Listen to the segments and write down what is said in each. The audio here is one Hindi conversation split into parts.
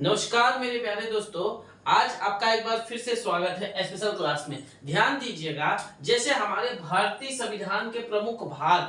नमस्कार मेरे प्यारे दोस्तों, आज आपका एक बार फिर से स्वागत है स्पेशल क्लास में। ध्यान दीजिएगा, जैसे हमारे भारतीय संविधान के प्रमुख भाग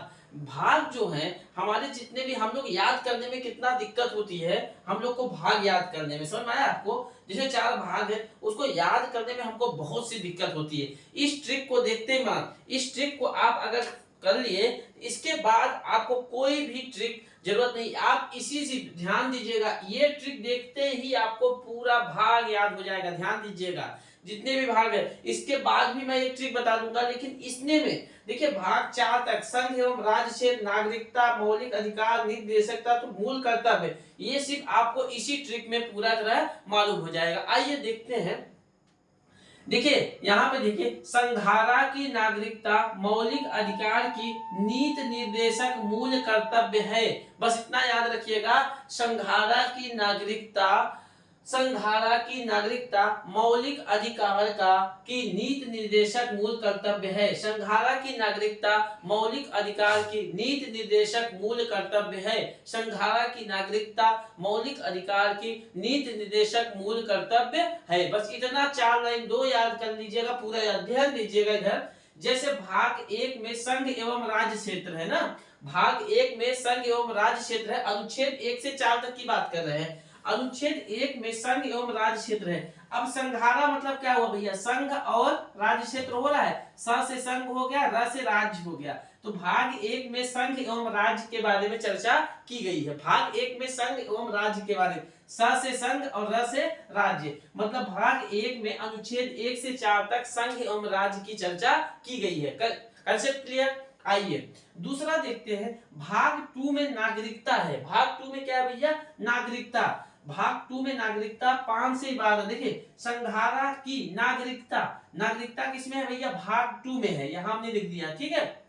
भाग जो हैं, हमारे जितने भी हम लोग याद करने में कितना दिक्कत होती है, हम लोग को भाग याद करने में, समझ में आया आपको? जैसे 4 भाग है, उसको याद करने में हमको बहुत सी दिक्कत होती है। इस ट्रिक को देखते मान, इस ट्रिक को आप अगर कर लिए, इसके बाद आपको कोई भी ट्रिक जरूरत नहीं। आप इसी से ध्यान दीजिएगा, ये ट्रिक देखते ही आपको पूरा भाग याद हो जाएगा। ध्यान दीजिएगा, जितने भी भाग है, इसके बाद भी मैं एक ट्रिक बता दूंगा, लेकिन इसने में देखिए भाग 4 तक संघ एवं राज्य क्षेत्र, नागरिकता, मौलिक अधिकार, निर्देशकता तो मूल कर्तव्य, ये सिर्फ आपको इसी ट्रिक में पूरा तरह मालूम हो जाएगा। आइए देखते हैं। देखिए यहाँ पे देखिए, संघारा की नागरिकता मौलिक अधिकार की नीति निर्देशक मूल कर्तव्य है। बस इतना याद रखिएगा, संघारा की नागरिकता मौलिक अधिकार का की नीति निर्देशक मूल कर्तव्य है। संघारा की नागरिकता मौलिक अधिकार की नीति निर्देशक मूल कर्तव्य है। संघारा की नागरिकता मौलिक अधिकार की नीति निर्देशक मूल कर्तव्य है। बस इतना 4 लाइन 2 याद कर लीजिएगा, पूरा अध्ययन दीजिएगा इधर। जैसे भाग 1 में संघ एवं राज्य क्षेत्र है ना, भाग 1 में संघ एवं राज्य क्षेत्र है। अनुच्छेद 1 से 4 तक की बात कर रहे हैं। अनुच्छेद 1 में संघ एवं राज्य क्षेत्र है। अब संघारा मतलब क्या हुआ भैया? संघ और राज्य क्षेत्र हो रहा है। स से संघ हो गया, र से राज्य हो गया। तो भाग 1 में संघ एवं राज्य के बारे में चर्चा की गई है। भाग 1 में संघ एवं राज्य के बारे में, स से संघ और र से राज्य, मतलब भाग 1 में अनुच्छेद 1 से 4 तक संघ एवं राज्य की चर्चा की गई है। Concept clear? आइए दूसरा देखते हैं। भाग 2 में नागरिकता है। भाग 2 में क्या है भैया? नागरिकता। भाग 2 में नागरिकता 5 से 12। देखिए संघारा की नागरिकता किसमें है भैया? भाग 2 में है, यहां हमने लिख दिया, ठीक है।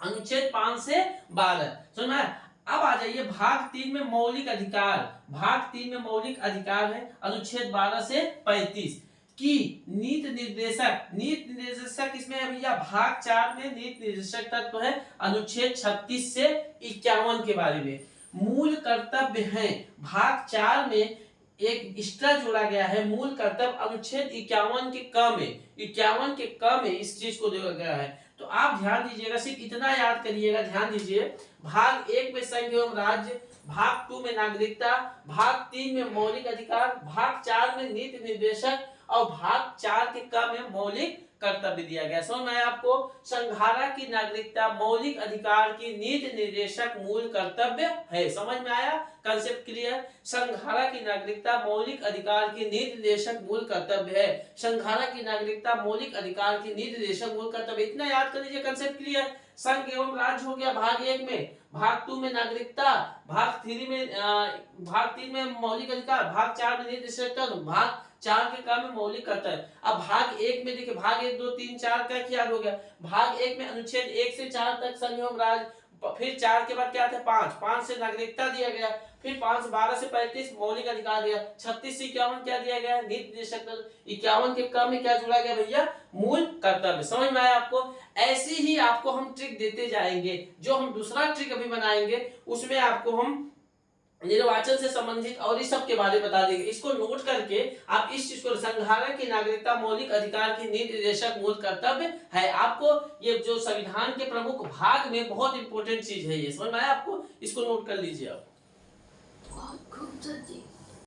अनुच्छेद 5 से 12 समझ में? अब आ जाइए भाग 3 में मौलिक अधिकार। भाग 3 में मौलिक अधिकार है, अनुच्छेद 12 से 35 की नीति निर्देशक किसमें है भैया? भाग 4 में नीति निर्देशक तत्व है, अनुच्छेद 36 से 51 के बारे में। मूल कर्तव्य है, भाग 4 में एक एक्स्ट्रा जोड़ा गया है, मूल कर्तव्य, अनुच्छेद 51 के क में, 51 के क में इस चीज को दिया गया है। तो आप ध्यान दीजिएगा, सिर्फ इतना याद करिएगा। ध्यान दीजिए, भाग 1 में संघ एवं राज्य, भाग 2 में नागरिकता, भाग 3 में मौलिक अधिकार, भाग 4 में नीति निर्देशक और भाग 4 के क में मौलिक कर्तव्य दिया गया। समझ में आया आपको? संघारा की नागरिकता मौलिक अधिकार की नीति निर्देशक मूल कर्तव्य है। समझ में आया? Concept clear? संघारा की नागरिकता मौलिक अधिकार की नीति निर्देशक मूल कर्तव्य है। संघारा की नागरिकता मौलिक अधिकार की नीति निर्देशक मूल कर्तव्य, इतना याद कर लीजिए। Concept clear? संघ एवं राज्य हो गया भाग 1 में, भाग 2 में नागरिकता, भाग 3 में मौलिक अधिकार, भाग 4 में नीति निर्देशक, भाग 4 के काम में मौलिक कर्तव्य। अब भाग 1 में देखिए, भाग 1 2 3 4 का क्या हो गया? भाग 1 में अनुच्छेद 1 से 4 तक संघ एवं राज्य, फिर 4 के बाद क्या था? 5 से नागरिकता दिया गया, फिर 5 12 से 35 मौलिक अधिकार दिया, 36 से 51 क्या दिया गया? नीति निर्देशक। 51 के क्रम में क्या जुड़ा गया भैया? मूल कर्तव्य। समझ में आया आपको? ऐसी ही आपको हम ट्रिक देते जाएंगे। जो हम दूसरा ट्रिक अभी बनाएंगे, उसमें आपको हम निर्वाचन से संबंधित और इस सब के बारे में बता देंगे। इसको नोट करके आप इस चीज को, संघारा की नागरिकता मौलिक अधिकार की नीति निर्देशक मूल कर्तव्य है। आपको ये जो संविधान के प्रमुख भाग में बहुत इंपॉर्टेंट चीज है, ये समझ में आया आपको? इसको नोट कर लीजिए आप।